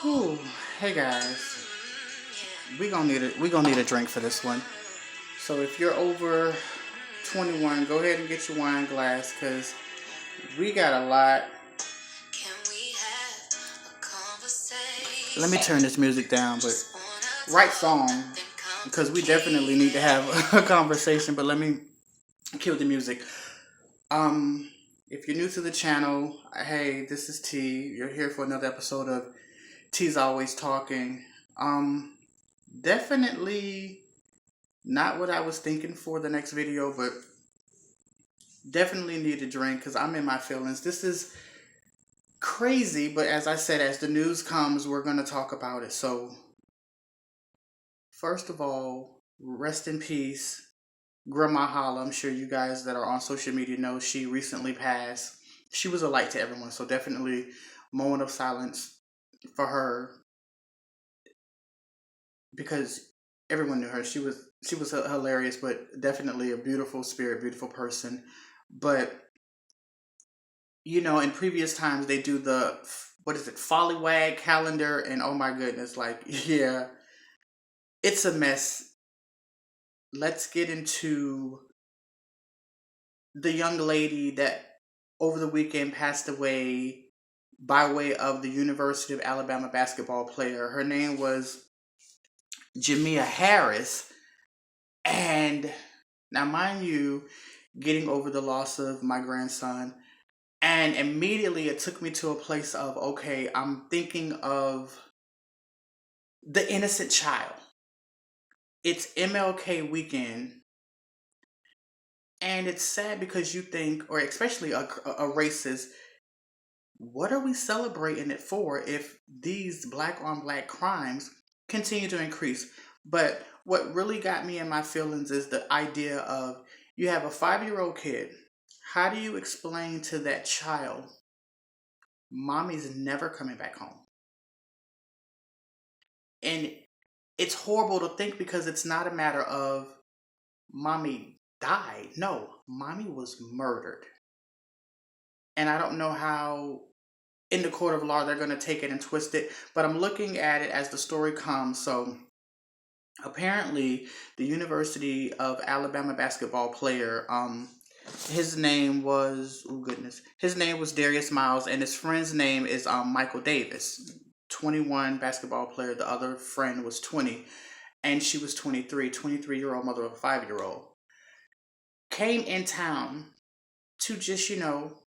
Whew. Hey guys, we gonna need a drink for this one. So if you're over 21, go ahead and get your wine glass, cause we got a lot. Let me turn this music down, but right song, because we definitely need to have a conversation. But let me kill the music. Um, if you're new to the channel, hey, this is T. You're here for another episode of T's Always Talking. Um, Definitely not what I was thinking for the next video, but definitely need a drink because I'm in my feelings. This is crazy, but as I said, as the news comes, we're going to talk about it. So, first of all, rest in peace, Grandma Holla. I'm sure you guys that are on social media know she recently passed. She was a light to everyone, so definitely moment of silence for her because everyone knew her. She was hilarious, but definitely a beautiful spirit, beautiful person. But in previous times they do the what is it, Follywag calendar, and oh my goodness, like yeah, it's a mess. Let's get into the young lady that over the weekend passed away by way of the University of Alabama basketball player. Her name was Jamea Harris, and now mind you, getting over the loss of my grandson. And immediately it took me to a place of, okay, I'm thinking of the innocent child. It's MLK weekend. And it's sad because you think, or especially a racist, what are we celebrating it for if these black on black crimes continue to increase? But what really got me in my feelings is the idea of you have a 5-year-old kid. How do you explain to that child, mommy's never coming back home? And it's horrible to think because it's not a matter of mommy died. No, mommy was murdered. And I don't know how in the court of law they're going to take it and twist it, but I'm looking at it as the story comes. So apparently, the University of Alabama basketball player, his name was, oh goodness, his name was Darius Miles, and his friend's name is Michael Davis. 21 basketball player. The other friend was 20, and she was 23. 23-year-old mother of a 5-year-old. Came in town to just,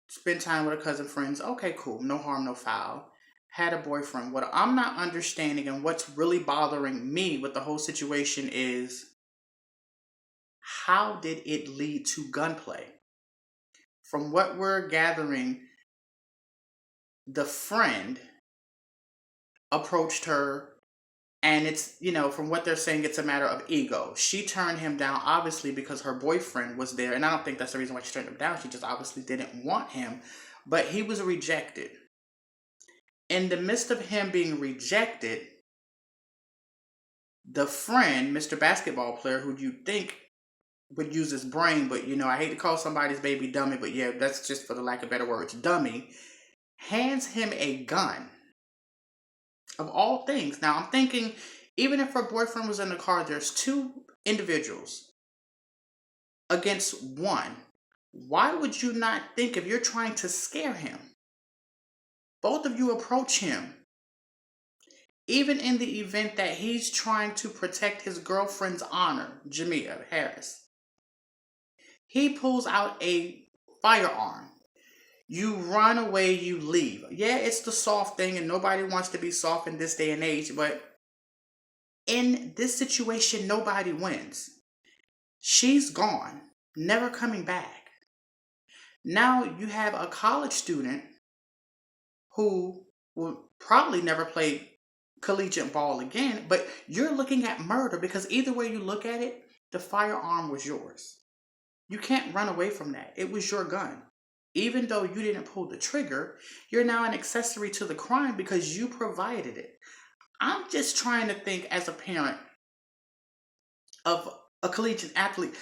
spend time with her cousin friends. Okay, cool. No harm, no foul. Had a boyfriend. What I'm not understanding and what's really bothering me with the whole situation is, how did it lead to gunplay? From what we're gathering, the friend approached her, and it's, from what they're saying, it's a matter of ego. She turned him down, obviously, because her boyfriend was there. And I don't think that's the reason why she turned him down. She just obviously didn't want him. But he was rejected. In the midst of him being rejected, the friend, Mr. Basketball player, who you think would use his brain, but I hate to call somebody's baby dummy, but yeah, that's just for the lack of better words, dummy, hands him a gun. Of all things. Now I'm thinking, even if her boyfriend was in the car, there's two individuals against one. Why would you not think, if you're trying to scare him, both of you approach him, even in the event that he's trying to protect his girlfriend's honor, Jamea Harris. He pulls out a firearm. You run away, you leave. Yeah, it's the soft thing, and nobody wants to be soft in this day and age, but in this situation, nobody wins. She's gone, never coming back. Now you have a college student who will probably never play collegiate ball again, but you're looking at murder because either way you look at it, the firearm was yours. You can't run away from that. It was your gun. Even though you didn't pull the trigger, you're now an accessory to the crime because you provided it. I'm just trying to think, as a parent of a collegiate athlete,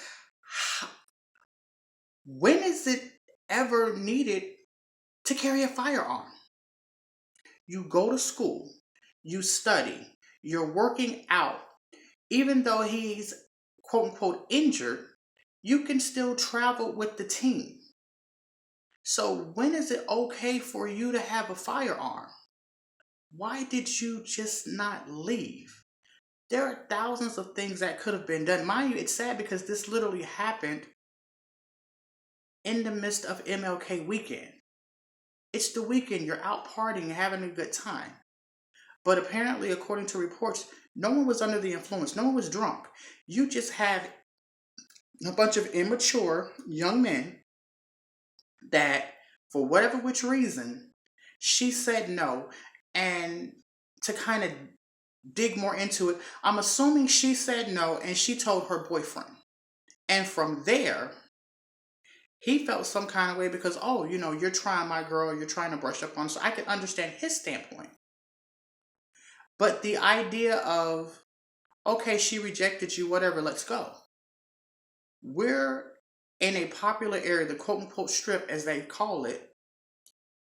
when is it ever needed to carry a firearm? You go to school, you study, you're working out. Even though he's quote unquote injured, you can still travel with the team. So when is it okay for you to have a firearm? Why did you just not leave? There are thousands of things that could have been done. Mind you, it's sad because this literally happened in the midst of MLK weekend. It's the weekend, you're out partying, having a good time. But apparently, according to reports, no one was under the influence, no one was drunk. You just had a bunch of immature young men that, for whatever which reason, she said no. And to kind of dig more into it, I'm assuming she said no and she told her boyfriend. And from there, he felt some kind of way because, oh, you're trying my girl, you're trying to brush up on. So I can understand his standpoint. But the idea of, okay, she rejected you, whatever, let's go. We're in a popular area, the quote unquote strip, as they call it.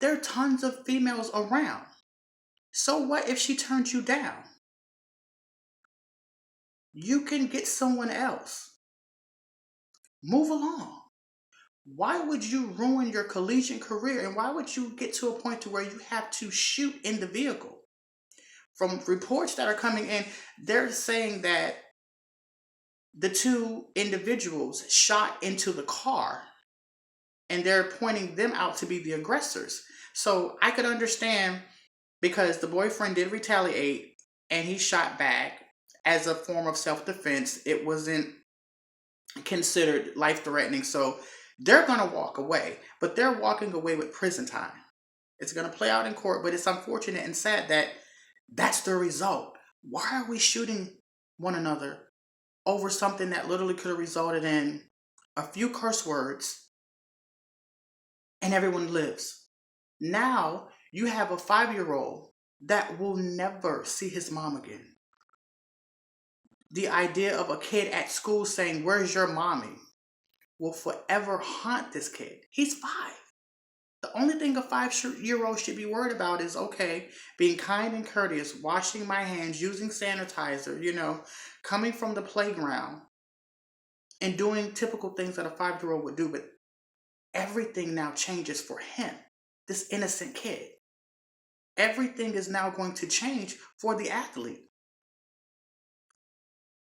There are tons of females around. So what if she turns you down? You can get someone else. Move along. Why would you ruin your collegiate career, and why would you get to a point to where you have to shoot in the vehicle? From reports that are coming in, they're saying that the two individuals shot into the car and they're pointing them out to be the aggressors. So I could understand, because the boyfriend did retaliate and he shot back as a form of self-defense. It wasn't considered life-threatening. So they're going to walk away, but they're walking away with prison time. It's going to play out in court, but it's unfortunate and sad that that's the result. Why are we shooting one another over something that literally could have resulted in a few curse words and everyone lives? Now you have a 5-year-old that will never see his mom again. The idea of a kid at school saying, "Where's your mommy?" will forever haunt this kid. He's 5. The only thing a 5-year-old should be worried about is, okay, being kind and courteous, washing my hands, using sanitizer, coming from the playground and doing typical things that a 5-year-old would do. But everything now changes for him, this innocent kid. Everything is now going to change for the athlete.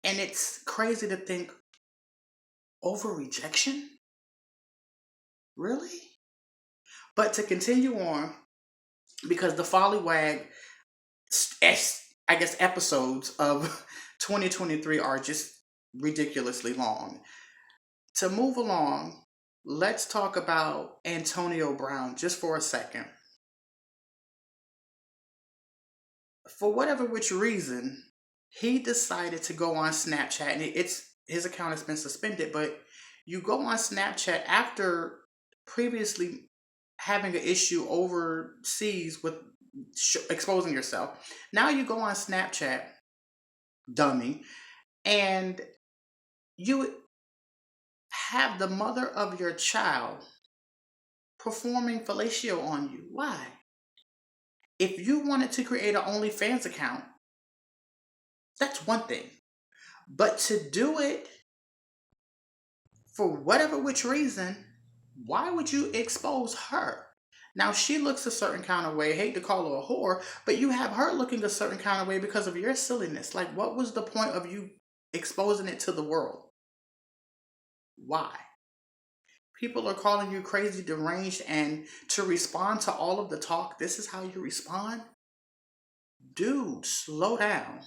And it's crazy to think, over rejection? Really? But to continue on, because the Follywag, I guess, episodes of 2023 are just ridiculously long. To move along, let's talk about Antonio Brown just for a second. For whatever which reason, he decided to go on Snapchat, and his account has been suspended, but you go on Snapchat after previously having an issue overseas with exposing yourself. Now you go on Snapchat, dummy, and you have the mother of your child performing fellatio on you. Why? If you wanted to create an OnlyFans account, that's one thing. But to do it for whatever which reason, why would you expose her? Now, she looks a certain kind of way. I hate to call her a whore, but you have her looking a certain kind of way because of your silliness. Like, what was the point of you exposing it to the world? Why? People are calling you crazy, deranged, and to respond to all of the talk, this is how you respond? Dude, slow down.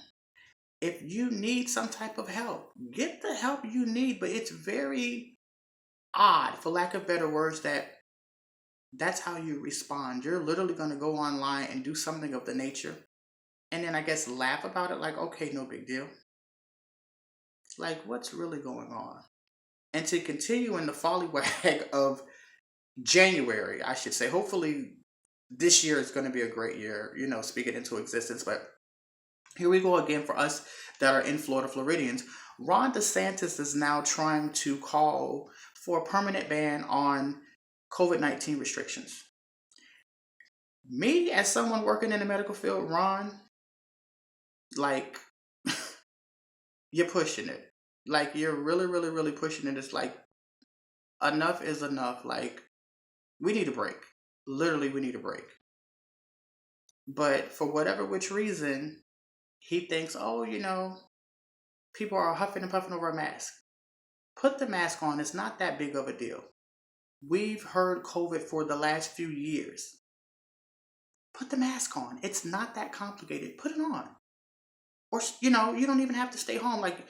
If you need some type of help, get the help you need, but it's very odd, for lack of better words, that's how you respond. You're literally going to go online and do something of the nature, and then I guess laugh about it like, okay, no big deal. Like, what's really going on? And to continue in the follywag of January, I should say, hopefully this year is going to be a great year, speak it into existence. But here we go again for us that are in Florida, Floridians. Ron DeSantis is now trying to call for a permanent ban on COVID-19 restrictions. Me, as someone working in the medical field, Ron, Like, you're pushing it. Like, you're really, really, really pushing it. It's like, enough is enough. Like, we need a break. Literally, we need a break. But for whatever which reason, he thinks, oh, people are huffing and puffing over a mask. Put the mask on. It's not that big of a deal. We've heard COVID for the last few years. Put the mask on. It's not that complicated. Put it on. Or, you don't even have to stay home. Like,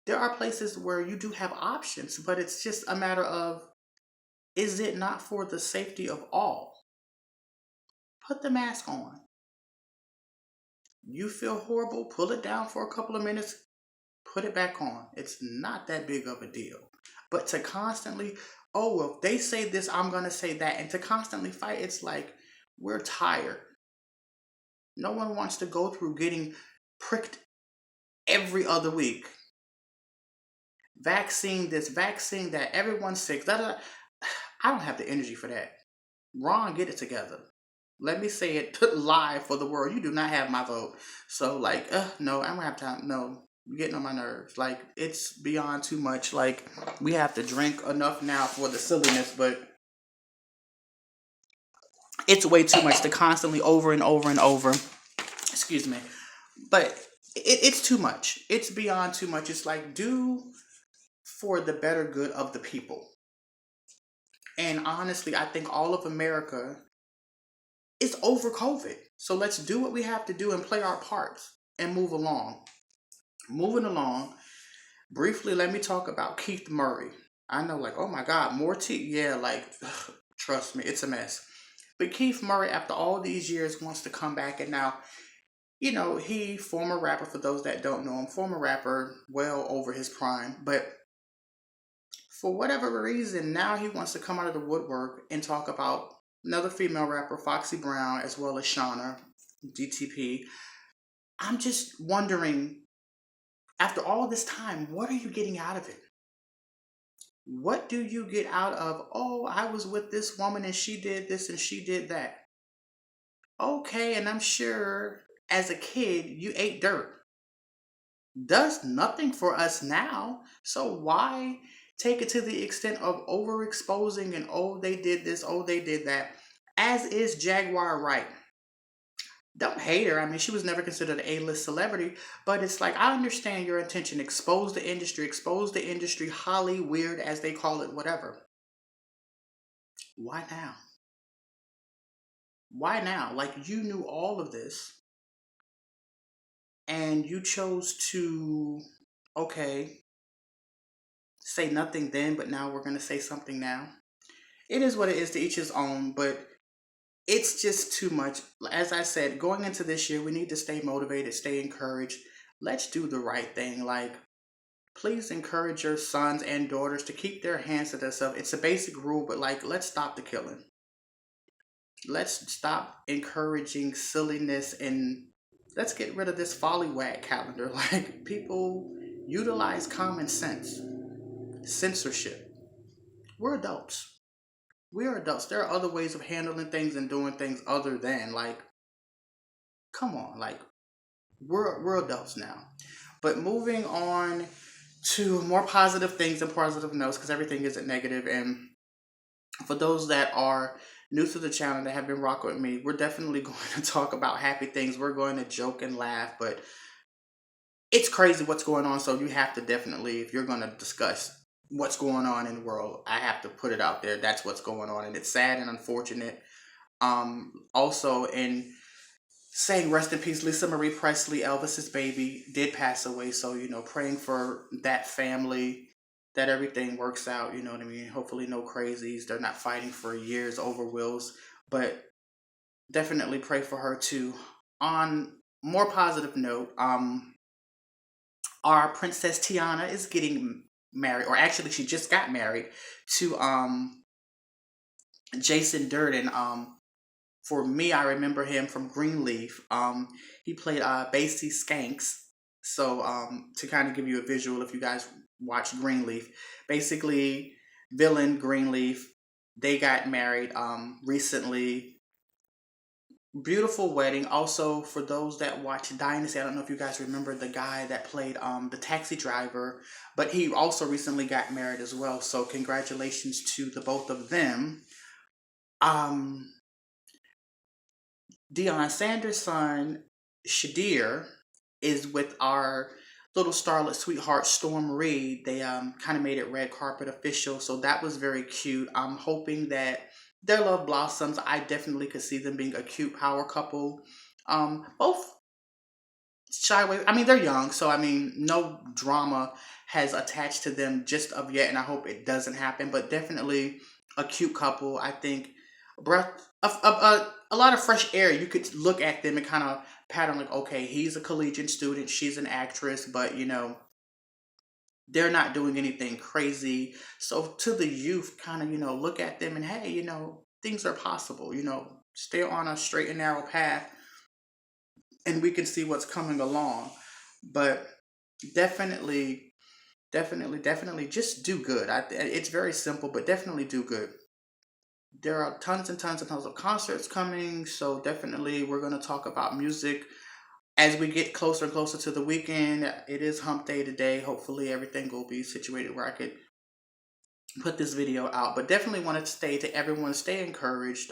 there are places where you do have options, but it's just a matter of, is it not for the safety of all? Put the mask on. You feel horrible, pull it down for a couple of minutes, put it back on. It's not that big of a deal. But to constantly, oh, well, if they say this, I'm going to say that. And to constantly fight, it's like, we're tired. No one wants to go through getting pricked every other week. Vaccine this, vaccine that, everyone's sick. Da, da, da. I don't have the energy for that. Ron, get it together. Let me say it live for the world. You do not have my vote. So, like, no, I don't have time. No, you're getting on my nerves. Like, it's beyond too much. Like, we have to drink enough now for the silliness, but it's way too much to constantly over and over and over. Excuse me. But it's too much. It's beyond too much. It's like, do for the better good of the people. And honestly, I think all of America is over COVID. So let's do what we have to do and play our parts and move along. Moving along, briefly, let me talk about Keith Murray. I know, like, oh my God, more tea. Yeah, like, trust me, it's a mess. But Keith Murray, after all these years, wants to come back. And now, he, former rapper, for those that don't know him, former rapper, well over his prime. But for whatever reason, now he wants to come out of the woodwork and talk about another female rapper, Foxy Brown, as well as Shauna, DTP. I'm just wondering, after all this time, what are you getting out of it? What do you get out of, oh, I was with this woman and she did this and she did that? Okay, and I'm sure as a kid you ate dirt. Does nothing for us now. So why take it to the extent of overexposing and, oh, they did this, oh, they did that? As is Jaguar Wright. Don't hate her. I mean, she was never considered an A-list celebrity, but it's like, I understand your intention. Expose the industry, Holly, weird, as they call it, whatever. Why now? Why now? Like, you knew all of this and you chose to, okay, say nothing then, but now we're going to say something now. It is what it is, to each his own, but it's just too much. As I said, going into this year, we need to stay motivated, stay encouraged. Let's do the right thing. Like, please encourage your sons and daughters to keep their hands to themselves. It's a basic rule, but like, let's stop the killing. Let's stop encouraging silliness and let's get rid of this follywag calendar. Like, people utilize common sense. Censorship. We're adults. We are adults. There are other ways of handling things and doing things other than, like, come on, like, we're adults now. But moving on to more positive things and positive notes, because everything isn't negative. And for those that are new to the channel that have been rocking with me, we're definitely going to talk about happy things. We're going to joke and laugh, but it's crazy what's going on. So you have to definitely, if you're going to discuss what's going on in the world, I have to put it out there. That's what's going on, and it's sad and unfortunate. Also, in saying rest in peace, Lisa Marie Presley, Elvis's baby, did pass away. So, praying for that family, that everything works out. You know what I mean? Hopefully no crazies. They're not fighting for years over wills, but definitely pray for her too. On more positive note, our Princess Tiana is getting married, or actually she just got married to Jason Durden. For me, I remember him from Greenleaf. He played Basie Skanks. So to kind of give you a visual, if you guys watch Greenleaf, basically villain Greenleaf, they got married recently. Beautiful wedding. Also, for those that watch Dynasty, I don't know if you guys remember the guy that played the taxi driver, but he also recently got married as well. So congratulations to the both of them. Um, Deion Sanders' son, Shadir, is with our little starlet sweetheart, Storm Reed. They kind of made it red carpet official, so that was very cute. I'm hoping that their love blossoms. I definitely could see them being a cute power couple. Both shy away. I mean, they're young, so I mean, no drama has attached to them just of yet, and I hope it doesn't happen. But definitely a cute couple. I think breath of a lot of fresh air. You could look at them and kind of pattern like, okay, he's a collegiate student, she's an actress, but they're not doing anything crazy. So to the youth, kind of look at them and hey, things are possible. Stay on a straight and narrow path, and we can see what's coming along. But definitely, definitely, just do good. It's very simple, but definitely do good. There are tons and tons and tons of concerts coming, so definitely we're going to talk about music as we get closer and closer to the weekend. It is hump day today. Hopefully everything will be situated where I could put this video out. But definitely wanted to stay to everyone, stay encouraged.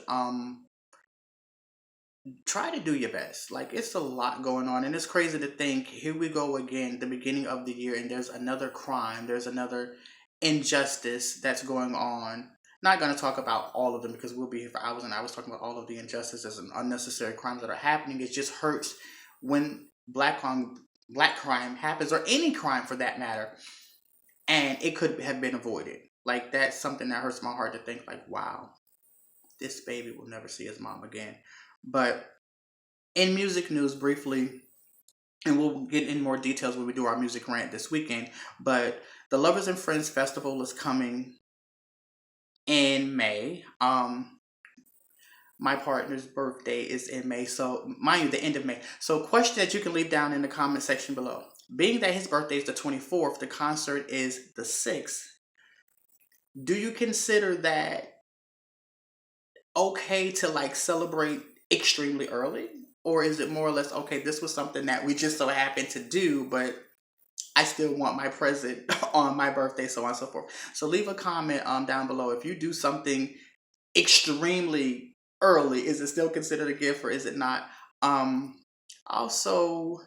Try to do your best. Like, it's a lot going on, and it's crazy to think here we go again, the beginning of the year, and there's another crime, there's another injustice that's going on. Not going to talk about all of them because we'll be here for hours and hours talking about all of the injustices and unnecessary crimes that are happening. It just hurts when black crime happens, or any crime for that matter, and it could have been avoided. Like, that's something that hurts my heart to think, like, wow, this baby will never see his mom again. But in music news, briefly, and we'll get in more details when we do our music rant this weekend, but the Lovers and Friends Festival is coming in May. My partner's birthday is in May, so mind you, the end of May. So, question that you can leave down in the comment section below. Being that his birthday is the 24th, the concert is the 6th. Do you consider that okay to like celebrate extremely early? Or is it more or less, okay, this was something that we just so happened to do, but I still want my present on my birthday, so on and so forth. So leave a comment down below. If you do something extremely early, is it still considered a gift or is it not? Also,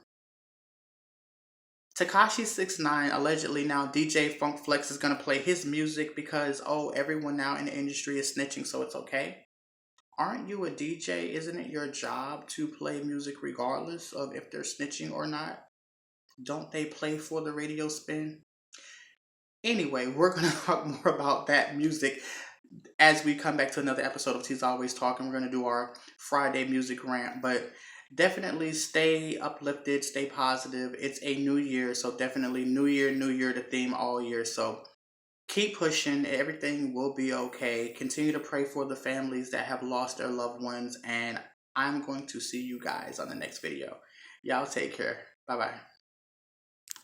Takashi 69 allegedly now DJ Funk Flex is gonna play his music because everyone now in the industry is snitching, so it's okay. Aren't you a DJ? Isn't it your job to play music regardless of if they're snitching or not? Don't they play for the radio spin? Anyway, we're going to talk more about that music as we come back to another episode of T's Always Talking. We're going to do our Friday music rant, but definitely stay uplifted, stay positive. It's a new year, so definitely new year, the theme all year. So keep pushing. Everything will be okay. Continue to pray for the families that have lost their loved ones, and I'm going to see you guys on the next video. Y'all take care. Bye-bye.